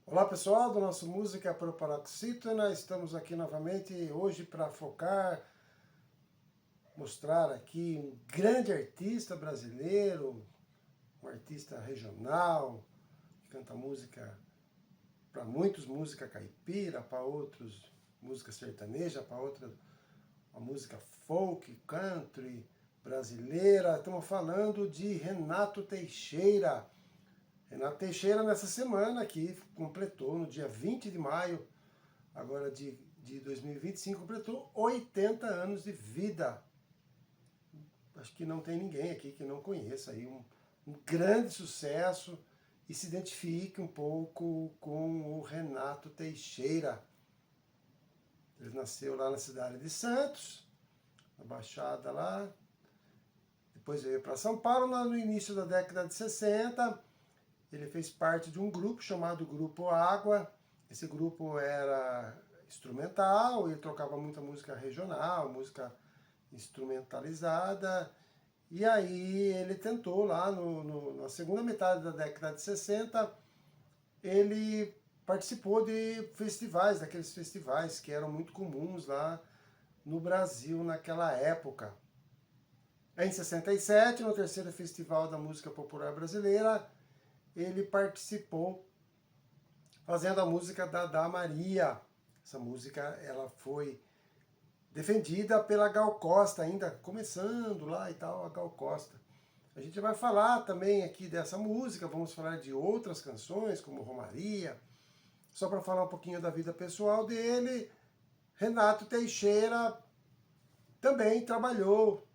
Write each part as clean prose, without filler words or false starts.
Olá pessoal do nosso Música para o Paroxítona, estamos aqui novamente hoje para mostrar aqui um grande artista brasileiro, um artista regional, que canta música para muitos, música caipira, para outros música sertaneja, para outros a música folk, country brasileira. Estamos falando de Renato Teixeira. Renato Teixeira, nessa semana aqui, completou, no dia 20 de maio, agora de 2025, completou 80 anos de vida. Acho que não tem ninguém aqui que não conheça aí um grande sucesso e se identifique um pouco com o Renato Teixeira. Ele nasceu lá na cidade de Santos, na Baixada lá, depois veio para São Paulo no início da década de 60. Ele fez parte de um grupo chamado Grupo Água. Esse grupo era instrumental, ele tocava muita música regional, música instrumentalizada. E aí ele tentou lá na segunda metade da década de 60, ele participou de festivais, daqueles festivais que eram muito comuns lá no Brasil naquela época. Em 67, no terceiro Festival da Música Popular Brasileira, ele participou fazendo a música da Maria. Essa música ela foi defendida pela Gal Costa, ainda começando lá e tal, a Gal Costa. A gente vai falar também aqui dessa música, vamos falar de outras canções, como Romaria. Só para falar um pouquinho da vida pessoal dele, Renato Teixeira também trabalhou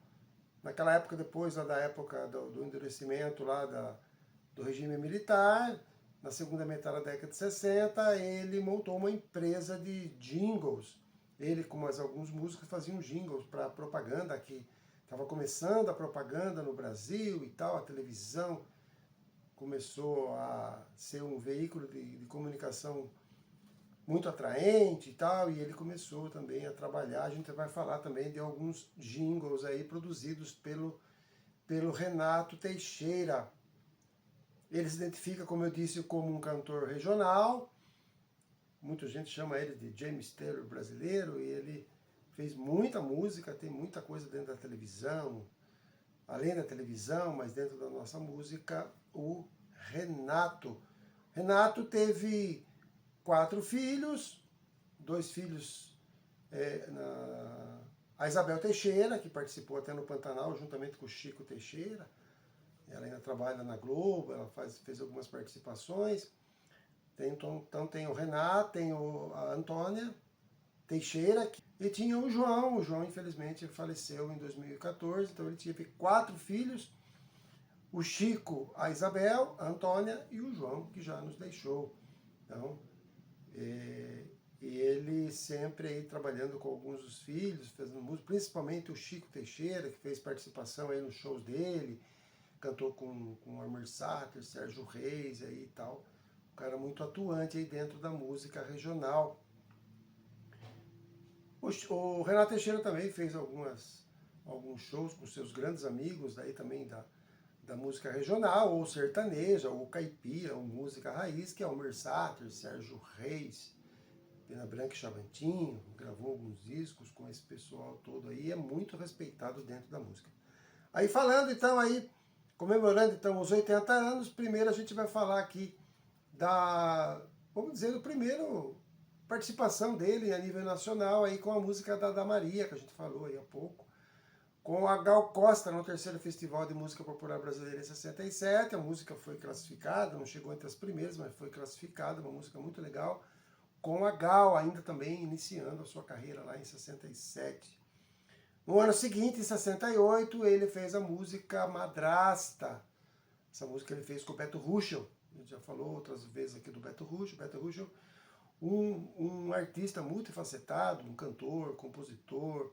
naquela época, depois da época do endurecimento lá do regime militar. Na segunda metade da década de 60, ele montou uma empresa de jingles. Ele, com mais alguns músicos, faziam jingles para propaganda, que estava começando a propaganda no Brasil e tal, a televisão começou a ser um veículo de comunicação muito atraente e tal, e ele começou também a trabalhar. A gente vai falar também de alguns jingles aí produzidos pelo Renato Teixeira. Ele se identifica, como eu disse, como um cantor regional. Muita gente chama ele de James Taylor brasileiro, e ele fez muita música, tem muita coisa dentro da televisão, além da televisão, mas dentro da nossa música, o Renato. Renato teve 4 filhos, 2 filhos, a Isabel Teixeira, que participou até no Pantanal, juntamente com o Chico Teixeira. Ela ainda trabalha na Globo, ela fez algumas participações. Então tem o Renato, tem a Antônia Teixeira, e tinha o João. O João, infelizmente, faleceu em 2014, então ele teve 4 filhos, o Chico, a Isabel, a Antônia e o João, que já nos deixou. Então, e ele sempre aí trabalhando com alguns dos filhos, fazendo música, principalmente o Chico Teixeira, que fez participação aí nos shows dele, cantou com Armir Sater, Sérgio Reis aí e tal. Um cara muito atuante aí dentro da música regional. O Renato Teixeira também fez alguns shows com seus grandes amigos, daí também da música regional, ou sertaneja, ou caipira, ou música raiz, que é o Almir Sater, Sérgio Reis, Pena Branca e Chavantinho, gravou alguns discos com esse pessoal todo aí, é muito respeitado dentro da música. Aí falando então aí, comemorando então os 80 anos, primeiro a gente vai falar aqui vamos dizer, do primeiro participação dele a nível nacional aí com a música da Maria, que a gente falou aí há pouco, com a Gal Costa no terceiro Festival de Música Popular Brasileira em 67. A música foi classificada, não chegou entre as primeiras, mas foi classificada, uma música muito legal, com a Gal ainda também iniciando a sua carreira lá em 67. No ano seguinte, em 68, ele fez a música Madrasta. Essa música ele fez com o Beto Ruschel. A gente já falou outras vezes aqui do Beto Ruschel. Beto Ruschel, um artista multifacetado, um cantor, compositor,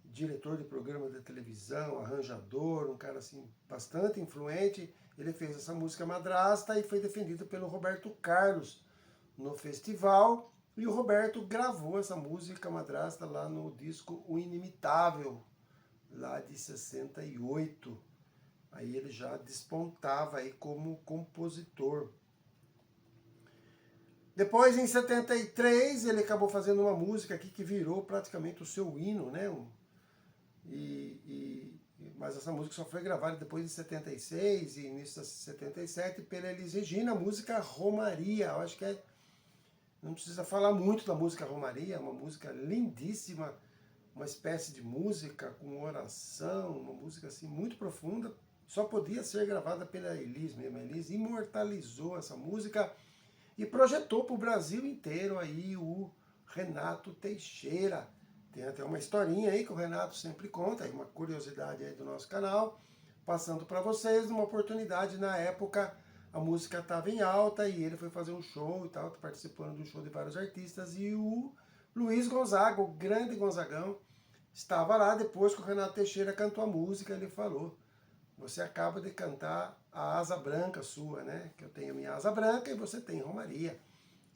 diretor de programa de televisão, arranjador, um cara assim bastante influente. Ele fez essa música Madrasta e foi defendido pelo Roberto Carlos no festival. E o Roberto gravou essa música Madrasta lá no disco O Inimitável, lá de 68. Aí ele já despontava aí como compositor. Depois, em 73, ele acabou fazendo uma música aqui que virou praticamente o seu hino, né? Mas essa música só foi gravada depois de 76 e início de 77 pela Elis Regina, a música Romaria. Eu acho que não precisa falar muito da música Romaria, é uma música lindíssima, uma espécie de música com oração, uma música assim muito profunda. Só podia ser gravada pela Elis mesmo. A Elis imortalizou essa música e projetou para o Brasil inteiro aí o Renato Teixeira. Tem até uma historinha aí que o Renato sempre conta, aí uma curiosidade aí do nosso canal, passando para vocês, uma oportunidade na época a música estava em alta e ele foi fazer um show e tal, participando do show de vários artistas, e o Luiz Gonzaga, o grande Gonzagão, estava lá. Depois que o Renato Teixeira cantou a música, ele falou: você acaba de cantar a asa branca sua, né? Que eu tenho a minha asa branca e você tem Romaria.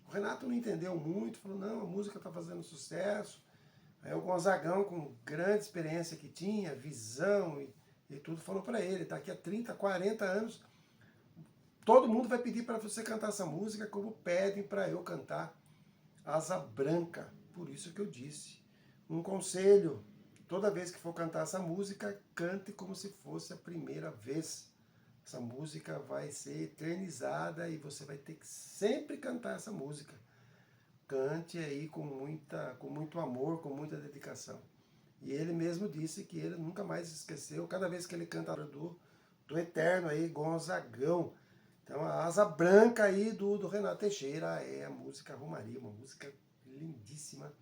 O Renato não entendeu muito, falou: não, a música está fazendo sucesso. Aí o Gonzagão, com grande experiência que tinha, visão e tudo, falou para ele: daqui a 30, 40 anos, todo mundo vai pedir para você cantar essa música como pedem para eu cantar Asa Branca. Por isso que eu disse. Um conselho: toda vez que for cantar essa música, cante como se fosse a primeira vez. Essa música vai ser eternizada e você vai ter que sempre cantar essa música. Cante aí com muito amor, com muita dedicação. E ele mesmo disse que ele nunca mais esqueceu, cada vez que ele canta do eterno aí, Gonzagão. Então a asa branca aí do Renato Teixeira é a música Romaria, uma música lindíssima.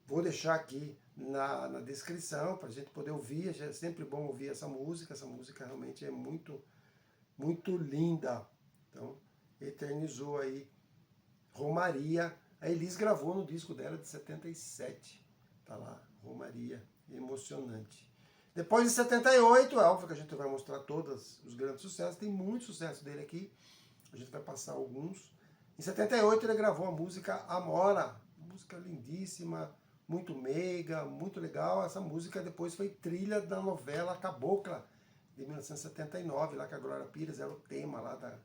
Vou deixar aqui na descrição para a gente poder ouvir. É sempre bom ouvir essa música realmente é muito, muito linda. Então, eternizou aí Romaria. A Elis gravou no disco dela de 77. Tá lá, Romaria, emocionante. Depois de 78, é óbvio que a gente vai mostrar todos os grandes sucessos. Tem muito sucesso dele aqui. A gente vai passar alguns. Em 78 ele gravou a música Amora. Música lindíssima, muito meiga, muito legal. Essa música depois foi trilha da novela Cabocla, de 1979, lá que a Glória Pires era o tema lá da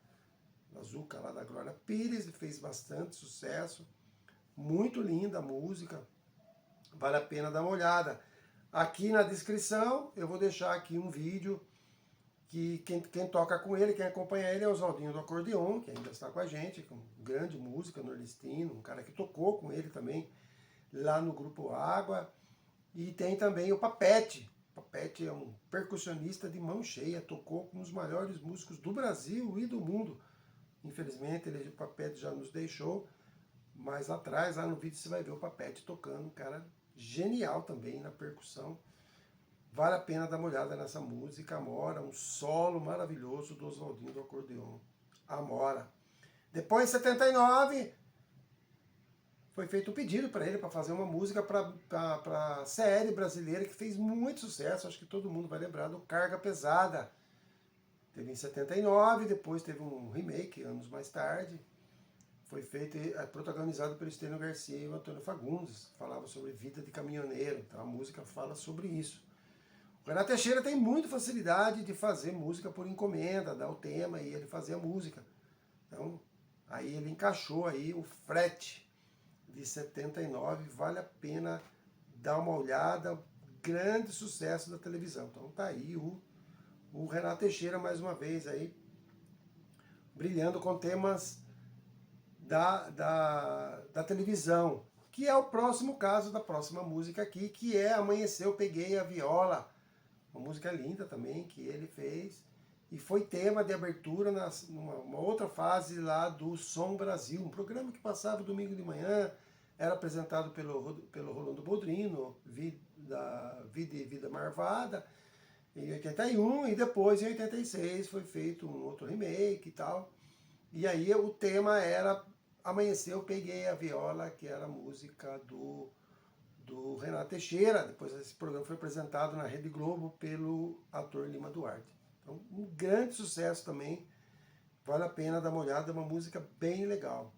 Zucca, lá da Glória Pires, e fez bastante sucesso. Muito linda a música, vale a pena dar uma olhada. Aqui na descrição eu vou deixar aqui um vídeo que quem toca com ele, quem acompanha ele é o Oswaldinho do Acordeon, que ainda está com a gente, um grande músico nordestino, um cara que tocou com ele também lá no Grupo Água. E tem também o Papete. O Papete é um percussionista de mão cheia, tocou com os maiores músicos do Brasil e do mundo. Infelizmente, o Papete já nos deixou, mas lá atrás, lá no vídeo, você vai ver o Papete tocando, um cara genial também na percussão. Vale a pena dar uma olhada nessa música, Amora, um solo maravilhoso do Oswaldinho do Acordeon. Amora. Depois, em 79, foi feito um pedido para ele para fazer uma música para a série brasileira que fez muito sucesso. Acho que todo mundo vai lembrar do Carga Pesada. Teve em 79, depois teve um remake, anos mais tarde. Foi feito, protagonizado pelo Estênio Garcia e o Antônio Fagundes. Falava sobre vida de caminhoneiro. Então a música fala sobre isso. O Renato Teixeira tem muita facilidade de fazer música por encomenda, dar o tema e ele fazer a música. Então, aí ele encaixou aí o frete de 79, vale a pena dar uma olhada, grande sucesso da televisão. Então tá aí o Renato Teixeira mais uma vez aí, brilhando com temas da televisão, que é o próximo caso da próxima música aqui, que é Amanheceu, Peguei a Viola, uma música linda também que ele fez, e foi tema de abertura numa outra fase lá do Som Brasil, um programa que passava domingo de manhã, era apresentado pelo Rolando Boldrino, Vida Marvada, em 81, e depois, em 86, foi feito um outro remake e tal. E aí o tema era Amanheceu, Peguei a Viola, que era a música do Renato Teixeira. Depois esse programa foi apresentado na Rede Globo pelo ator Lima Duarte. Então, um grande sucesso também. Vale a pena dar uma olhada, é uma música bem legal.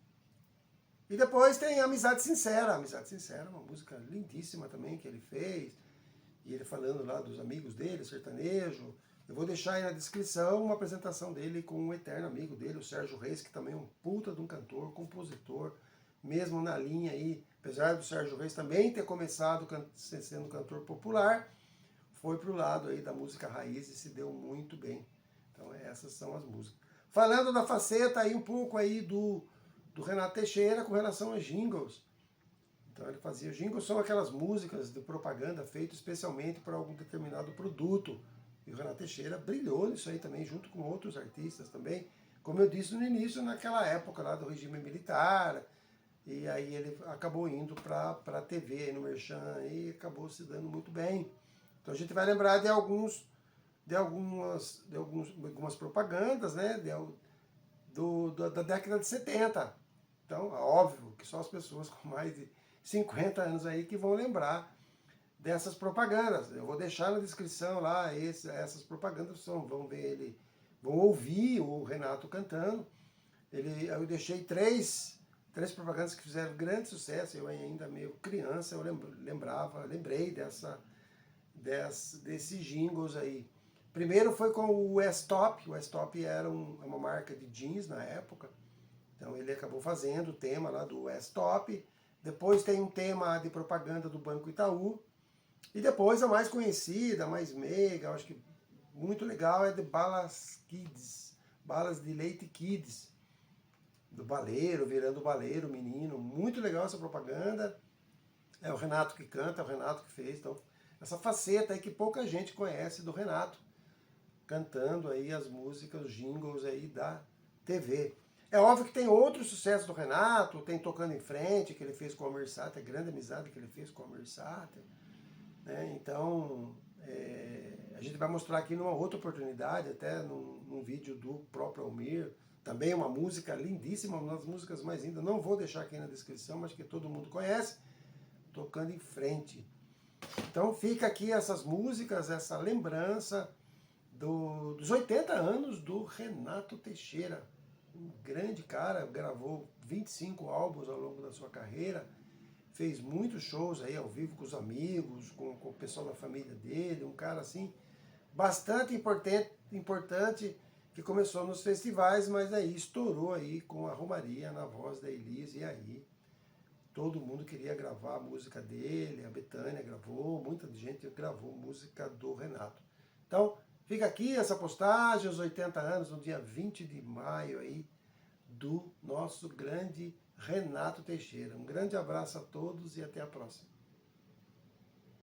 E depois tem Amizade Sincera. Amizade Sincera, uma música lindíssima também que ele fez. E ele falando lá dos amigos dele, sertanejo. Eu vou deixar aí na descrição uma apresentação dele com um eterno amigo dele, o Sérgio Reis, que também é um puta de um cantor, compositor, mesmo na linha aí, apesar do Sérgio Reis também ter começado sendo cantor popular, foi pro lado aí da música raiz e se deu muito bem. Então essas são as músicas. Falando da faceta aí um pouco aí do Renato Teixeira com relação a jingles. Então ele fazia jingles, são aquelas músicas de propaganda feitas especialmente para algum determinado produto. E o Renato Teixeira brilhou nisso aí também, junto com outros artistas também. Como eu disse no início, naquela época lá do regime militar, e aí ele acabou indo para a TV, no Merchan, e acabou se dando muito bem. Então a gente vai lembrar de algumas propagandas, né, da década de 70. Então, é óbvio que só as pessoas com mais de 50 anos aí que vão lembrar dessas propagandas. Eu vou deixar na descrição lá essas propagandas, vão ouvir o Renato cantando. Eu deixei três propagandas que fizeram grande sucesso. Eu ainda meio criança, eu lembrei desses jingles aí. Primeiro foi com o S-Top. O S-Top era uma marca de jeans na época. Então ele acabou fazendo o tema lá do S-Top. Depois tem um tema de propaganda do Banco Itaú. E depois a mais conhecida, a mais meiga, acho que muito legal, é de Balas Kids. Balas de Leite Kids. Do baleiro, virando baleiro, menino. Muito legal essa propaganda. É o Renato que canta, é o Renato que fez. Então, essa faceta aí que pouca gente conhece do Renato, cantando aí as músicas, os jingles aí da TV. É óbvio que tem outros sucessos do Renato, tem Tocando em Frente, que ele fez com o Almir Sater, a grande amizade que ele fez com o Almir Sater. Né? Então, a gente vai mostrar aqui numa outra oportunidade, até num vídeo do próprio Almir, também uma música lindíssima, uma das músicas mais lindas, não vou deixar aqui na descrição, mas que todo mundo conhece, Tocando em Frente. Então fica aqui essas músicas, essa lembrança dos 80 anos do Renato Teixeira. Um grande cara, gravou 25 álbuns ao longo da sua carreira, fez muitos shows aí ao vivo com os amigos, com o pessoal da família dele, um cara assim, bastante importante, que começou nos festivais, mas aí estourou aí com a Romaria na voz da Elise, e aí todo mundo queria gravar a música dele, a Bethânia gravou, muita gente gravou música do Renato. Então, fica aqui essa postagem, os 80 anos, no dia 20 de maio aí, do nosso grande Renato Teixeira. Um grande abraço a todos e até a próxima.